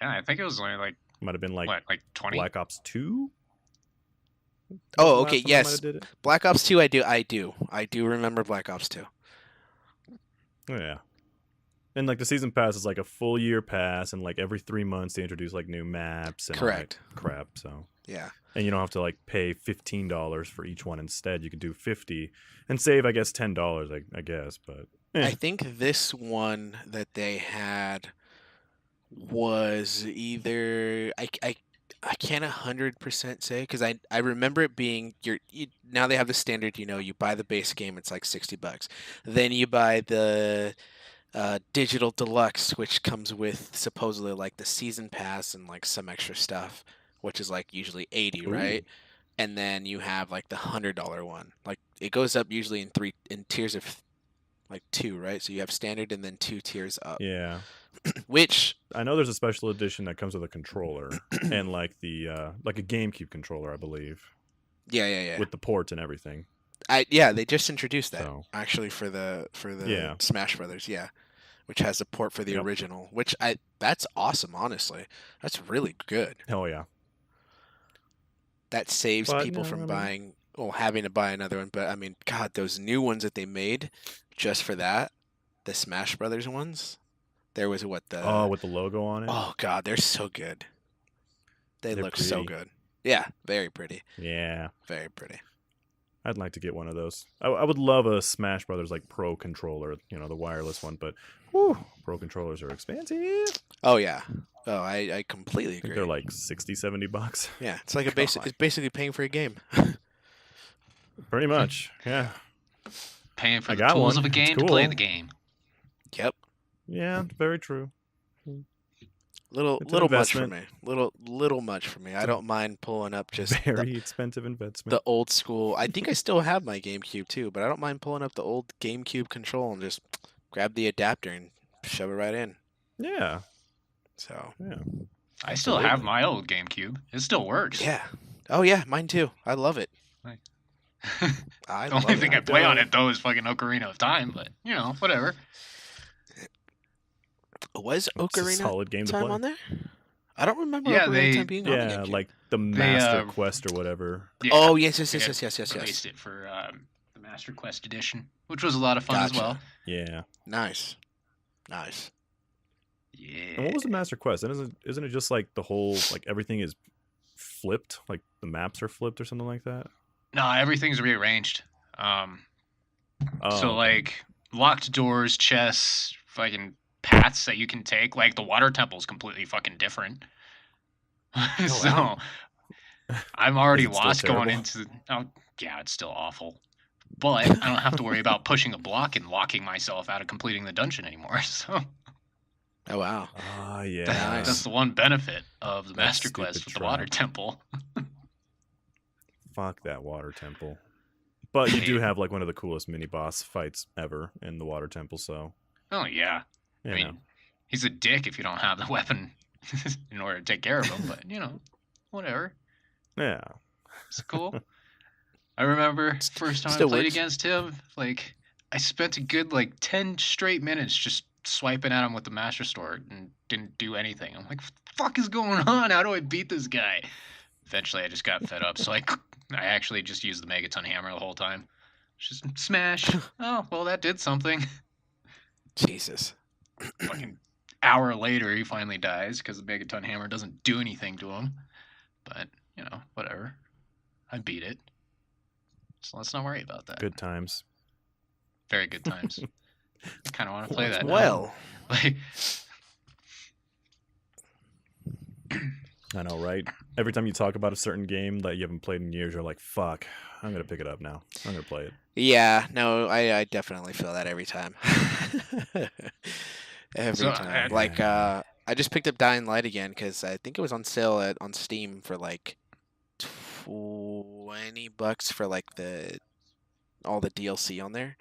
Yeah, I think it was only like. Might have been like 20. Black Ops 2. Oh, okay, yes. Black Ops 2, I do remember Black Ops 2. Oh, yeah. And like the season pass is like a full year pass, and like every 3 months they introduce like new maps and correct all that crap. So yeah, and you don't have to like pay $15 for each one. Instead, you could do 50 and save, I guess, $10. I guess, but I think this one that they had was either I can't 100% say because I remember it being now they have the standard. You buy the base game, it's like $60. Then you buy the digital deluxe, which comes with supposedly like the season pass and like some extra stuff, which is like usually $80, right? And then you have like the $100 one. Like it goes up usually in tiers of like 2, right? So you have standard and then 2 tiers up. Yeah. Which I know there's a special edition that comes with a controller and like the like a GameCube controller, I believe. Yeah. With the ports and everything. They just introduced that actually for the Smash Brothers, which has a port for the original, which that's awesome, honestly. That's really good. Hell yeah. That saves people from having to buy another one, but I mean, God, those new ones that they made just for that, the Smash Brothers ones, there was with the logo on it. Oh God, they're so good. They're look pretty. So good. Yeah, very pretty. Yeah. Very pretty. I'd like to get one of those. I would love a Smash Brothers like Pro controller, the wireless one, but Pro controllers are expensive. Oh yeah. Oh, I completely agree. They're like $60-$70. Yeah, it's like it's basically paying for a game. Pretty much, yeah. Paying for the tools of a game to play the game. Yep. Yeah, very true. Little much for me. Little much for me. I don't mind pulling up just very expensive investment. The old school. I think I still have my GameCube too, but I don't mind pulling up the old GameCube control and just grab the adapter and shove it right in. Yeah. So. Yeah. I still have my old GameCube. It still works. Yeah. Oh yeah, mine too. I love it. The only thing I play on it though is fucking Ocarina of Time, but whatever. Was Ocarina game Time on there? I don't remember Ocarina of Time being on the GameCube. Like the Master Quest or whatever. Yeah, oh yes. Released it for the Master Quest edition, which was a lot of fun as well. Yeah. Nice. Yeah. And what was the Master Quest? Isn't it just like the whole like everything is flipped, like the maps are flipped or something like that? No, everything's rearranged. So like locked doors, chests, fucking paths that you can take. Like the water temple's completely fucking different. So I'm already lost going into. Oh yeah, it's still awful. but I don't have to worry about pushing a block and locking myself out of completing the dungeon anymore. So Oh wow. Ah, yeah. Nice. that's the one benefit of the That Master Quest stupid with the Water trap. Temple. Fuck that water temple. But you do Hate it. have like one of the coolest mini boss fights ever in the water temple, so Oh yeah, you I mean, know. he's a dick if you don't have the weapon in order to take care of him. But whatever. Yeah. It's cool. I remember first time I Still played works. against him, like I spent a good 10 straight minutes just swiping at him with the Master Sword and didn't do anything. I'm like, what the fuck is going on? How do I beat this guy? Eventually I just got fed up, so I actually just used the Megaton Hammer the whole time. Just smash. Oh, well that did something. Jesus. Fucking hour later he finally dies because the Megaton Hammer doesn't do anything to him. But, whatever. I beat it. So let's not worry about that. Good times. Very good times. I kind of want to play that now. Well, Like, I know, right? Every time you talk about a certain game that you haven't played in years, you're like, fuck, I'm going to pick it up now. I'm going to play it. yeah, no, I definitely feel that every time. Every So, time. I- Like, I just picked up Dying Light again because I think it was on sale on Steam for like $20 for like all the DLC on there.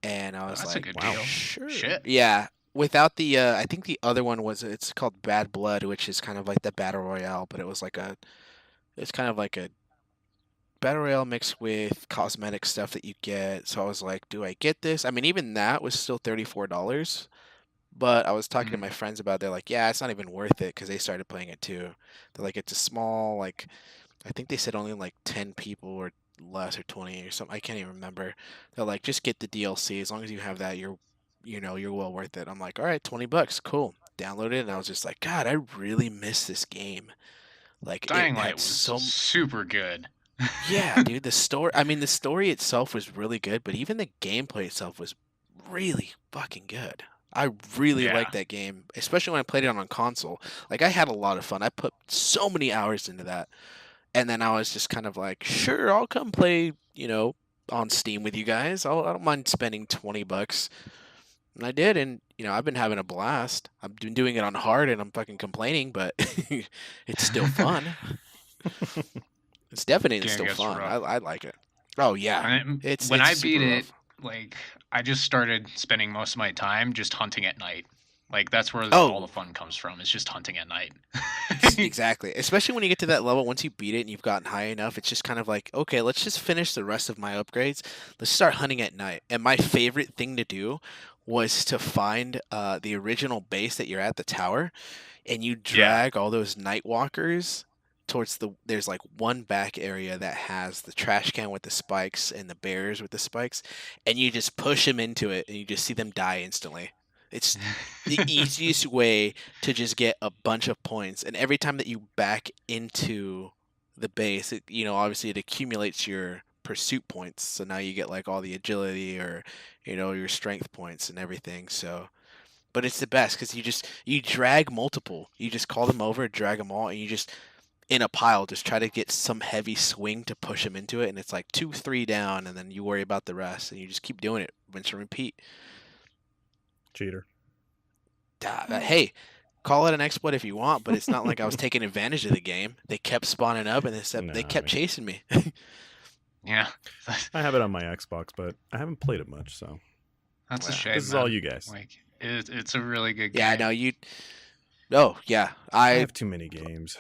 And I was that's a like, good wow. deal. sure. Shit. Yeah. Without the, I think the other one it's called Bad Blood, which is kind of like the Battle Royale, but it's kind of like a Battle Royale mixed with cosmetic stuff that you get. So I was like, do I get this? I mean, even that was still $34. But I was talking to my friends about it. They're like, yeah, it's not even worth it because they started playing it too. They're like, it's a small, like, I think they said only like 10 people or less or 20 or something. I can't even remember. They're like, just get the DLC. As long as you have that, you're well worth it. I'm like, all right, $20, cool. Download it, and I was just like, God, I really miss this game. Like, Dying it Light had was so super good. yeah, dude, the story. I mean, the story itself was really good, but even the gameplay itself was really fucking good. I really Yeah. liked that game, especially when I played it on console. Like, I had a lot of fun. I put so many hours into that, and then I was just kind of like, sure, I'll come play, on Steam with you guys. I don't mind spending $20, and I did, and I've been having a blast. I've been doing it on hard, and I'm fucking complaining, but it's still fun. It's definitely Game still gets fun. rough. I like it. Oh yeah, it's When it's I beat super it, rough. I just started spending most of my time just hunting at night. Like, that's where Oh. all the fun comes from. It's just hunting at night. Exactly. Especially when you get to that level, once you beat it and you've gotten high enough, it's just kind of like, okay, let's just finish the rest of my upgrades. Let's start hunting at night. And my favorite thing to do was to find the original base that you're at, the tower, and you drag all those night walkers towards there's like one back area that has the trash can with the spikes and the bears with the spikes, and you just push them into it and you just see them die instantly. It's the easiest way to just get a bunch of points, and every time that you back into the base, obviously it accumulates your pursuit points, so now you get like all the agility or your strength points and everything. So but it's the best because you drag multiple, you just call them over, drag them all, and you just in a pile just try to get some heavy swing to push them into it, and it's like 2-3 down, and then you worry about the rest, and you just keep doing it, rinse and repeat. Cheater. Hey, call it an exploit if you want, but it's not like I was taking advantage of the game. They kept spawning up, and they kept chasing me. Yeah. I have it on my Xbox, but I haven't played it much, so That's a Wow. shame. this is man. all you guys. Like, it's a really good game. Yeah, no, you. Oh yeah, I have too many games.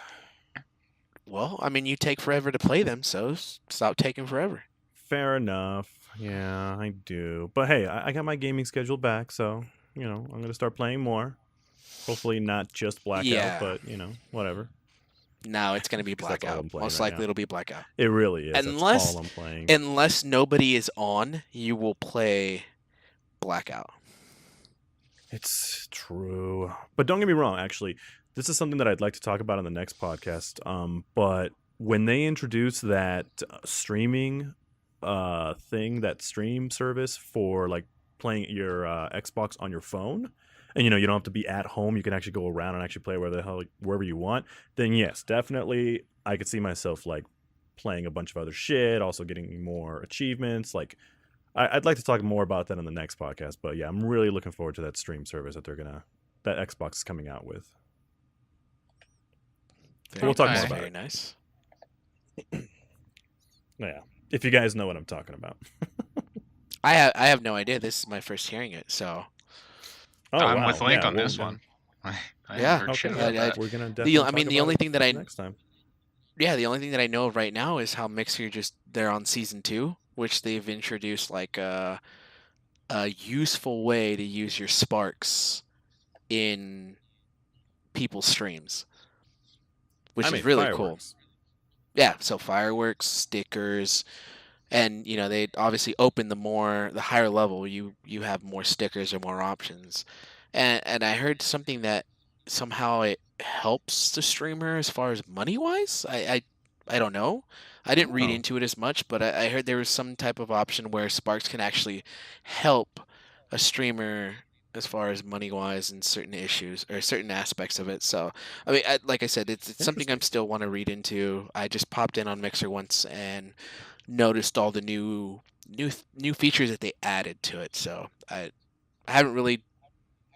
Well, I mean, you take forever to play them, so stop taking forever. Fair enough. Yeah, I do. But hey, I got my gaming schedule back, so I'm gonna start playing more. Hopefully not just Blackout, Yeah. but whatever. No, it's gonna be 'Cause that's all Blackout. I'm playing Most right likely now. it'll be Blackout. It really is. Unless- That's all I'm playing. Unless nobody is on, you will play Blackout. It's true. But don't get me wrong, actually. This is something that I'd like to talk about on the next podcast. But when they introduce that streaming thing, that stream service for like playing your Xbox on your phone, and you don't have to be at home, you can actually go around and actually play wherever you want, then yes, definitely I could see myself like playing a bunch of other shit, also getting more achievements. Like, I'd like to talk more about that on the next podcast. But yeah, I'm really looking forward to that stream service that that Xbox is coming out with. We'll talk more about Very it. nice. Yeah, if you guys know what I'm talking about. I have no idea. This is my first hearing it, so Oh, I'm wow. with Link Yeah, on well, this then- one. I Yeah, haven't heard Okay, shit yeah, about that. we're gonna definitely. I mean, talk the about only it thing that I next time. the only thing that I know of right now is how Mixer they're on season 2, which they've introduced like a useful way to use your sparks in people's streams, which I is mean, really cool. fireworks. Yeah, so fireworks, stickers, and they obviously open the higher level, you have more stickers or more options. And I heard something that somehow it helps the streamer as far as money wise. I don't know. I didn't read Oh. into it as much, but I heard there was some type of option where Sparks can actually help a streamer as far as money wise in certain issues or certain aspects of it. So I mean, like I said, it's something I'm still want to read into. I just popped in on Mixer once and noticed all the new features that they added to it. So I haven't really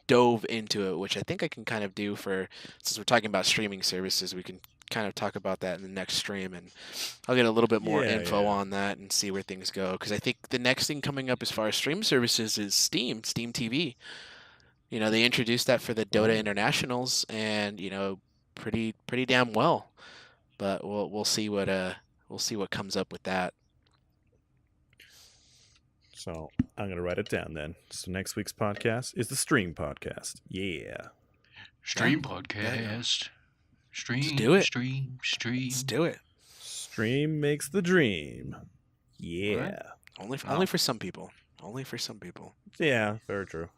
dove into it, which I think I can kind of do since we're talking about streaming services, we can kind of talk about that in the next stream, and I'll get a little bit more info on that and see where things go, because I think the next thing coming up as far as stream services is Steam TV. They introduced that for the Dota Internationals, and pretty damn well, but we'll see what comes up with that. So I'm gonna write it down then. So next week's podcast is the stream podcast. Yeah. Stream Yeah. podcast. Stream. Let's do it. Stream. Let's do it. Stream makes the dream. Yeah. Only for some people. Only for some people. Yeah, very true.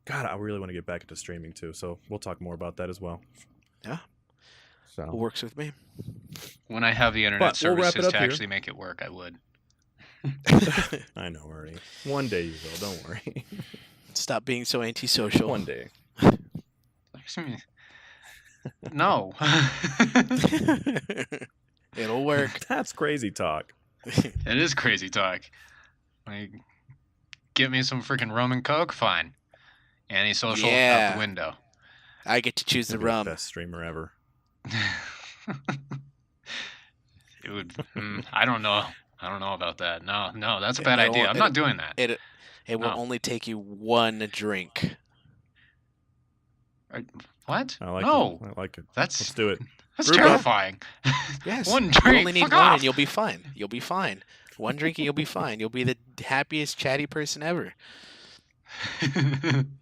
God, I really want to get back into streaming too. So we'll talk more about that as well. Yeah. So It works with me. When I have the internet But we'll wrap it services up to here. actually make it work, I would. I know, Ernie. One day you will. Don't worry. Stop being so antisocial. One day. No. It'll work. That's crazy talk. It is crazy talk. Like, get me some freaking rum and coke, fine. Antisocial, out Yeah. the window. I get to choose the You'll be rum. best streamer ever. It would. I don't know. I don't know about that. No, that's a bad It idea. won't- I'm not doing that. It will No. only take you one drink. What? I like No, it. I like it. that's Let's do it. that's Group up. terrifying. Yes. One You drink. only need fuck one off. and you'll be fine. You'll be fine. One drink and you'll be fine. You'll be the happiest chatty person ever. Then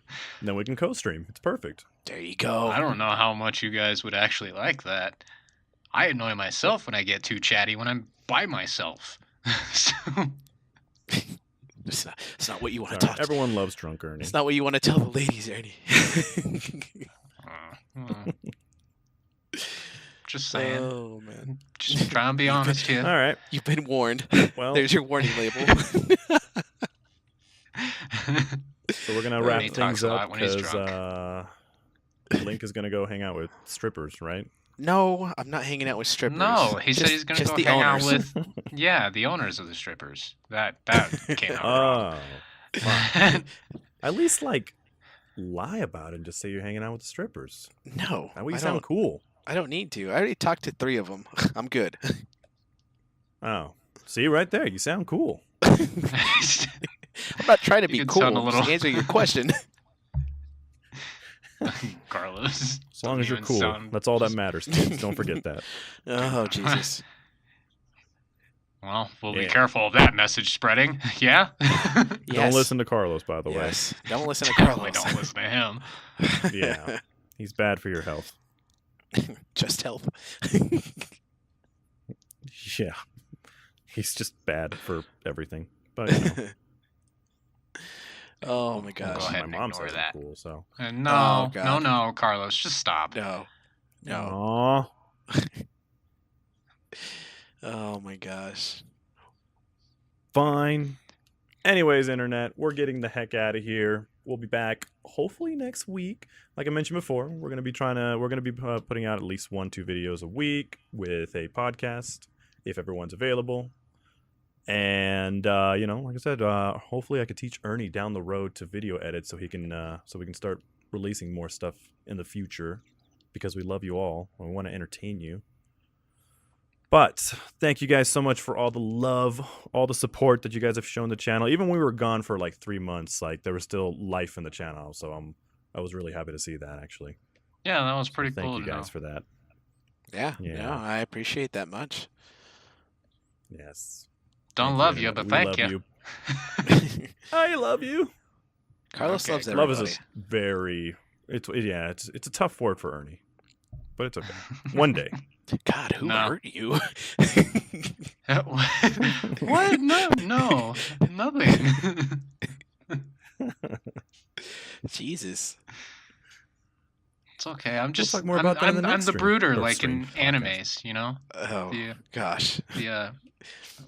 we can co-stream. It's perfect. There you go. I don't know how much you guys would actually like that. I annoy myself when I get too chatty when I'm by myself. So, It's not what you want Sorry, to talk. everyone loves drunk Ernie. It's not what you want to tell the ladies, Ernie. just saying. Oh man, Just try and be honest here. All right. you've been warned. Well, There's your warning label. so we're gonna Ernie wrap talks things a lot up when he's because Link is gonna go hang out with strippers, right? No, I'm not hanging out with strippers. No, he said Just- he's gonna just go the hang out owners. with the owners of the strippers. That came out wrong. Oh, at least lie about it and just say you're hanging out with the strippers. No, That way you I sound don't. cool. I don't need to. I already talked to 3 of them. I'm good. Oh, see right there, you sound cool. I'm not trying to You be could cool. sound a Just little- answer your question. Carlos. As long as you're cool, that's all that matters. Kids. Don't forget that. Oh Jesus. Well, we'll be Yeah. careful of that message spreading. Yeah? Don't Yes. listen to Carlos, by the Yes. Don't listen to Definitely Carlos. don't listen to him. way. Yeah, he's bad for your health. Just help. Yeah, he's just bad for everything. But you know, Oh my Go gosh. ahead. my and mom ignore says that. I'm cool. So, Oh, No, God. no, Carlos, just stop. No. No. Aw. Oh my gosh. Fine. Anyways, internet, we're getting the heck out of here. We'll be back hopefully next week. Like I mentioned before, we're gonna be putting out at least 1-2 videos a week with a podcast if everyone's available. And you know, like I said, hopefully I could teach Ernie down the road to video edit, so we can start releasing more stuff in the future, because we love you all and we want to entertain you. But thank you guys so much for all the love, all the support that you guys have shown the channel. Even when we were gone for like 3 months, like there was still life in the channel. So I was really happy to see that, actually. Yeah, that was pretty Thank cool you to guys know. for that. Yeah, Yeah. no, I appreciate that much. Yes. Don't Thank love you, you, but we thank love you. I love you. Carlos Okay. loves Love everybody. is it's a tough word for Ernie, but it's okay. One day. God, who No. hurt you? What? No, nothing. Jesus. It's okay. I'm just talk more about that in the I'm next the stream, brooder, or like stream in podcast. animes, you know. Oh The gosh. the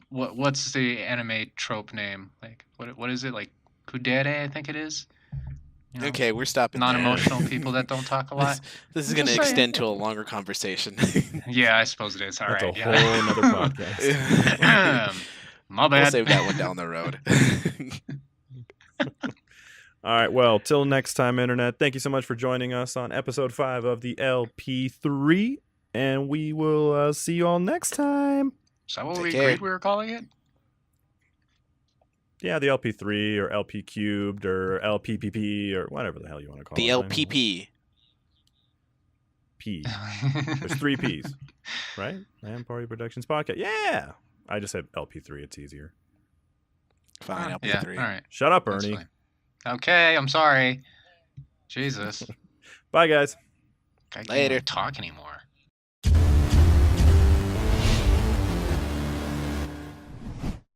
what's the anime trope name? Like what is it, like kudere? I think it is. You know, Okay, we're stopping there. non-emotional people that don't talk a lot. This is I'm going to just saying. extend to a longer conversation. Yeah, I suppose it is. All That's right. a whole Yeah. nother podcast. My We'll bad. save that one down the road. All right, well, till next time, Internet, thank you so much for joining us on episode 5 of the LP3, and we will see you all next time. Is that what Take we care. agreed we were calling it? Yeah, the LP3 or LP cubed or LPPP or whatever the hell you want to call The it. LPP. P. There's 3 P's, right? Lan-Party Productions Podcast. Yeah! I just said LP3. It's easier. Fine, Oh, yeah. LP3. All right. Shut up, That's Ernie. fine. Okay, I'm sorry. Jesus. Bye, guys. I can't Later. even talk anymore.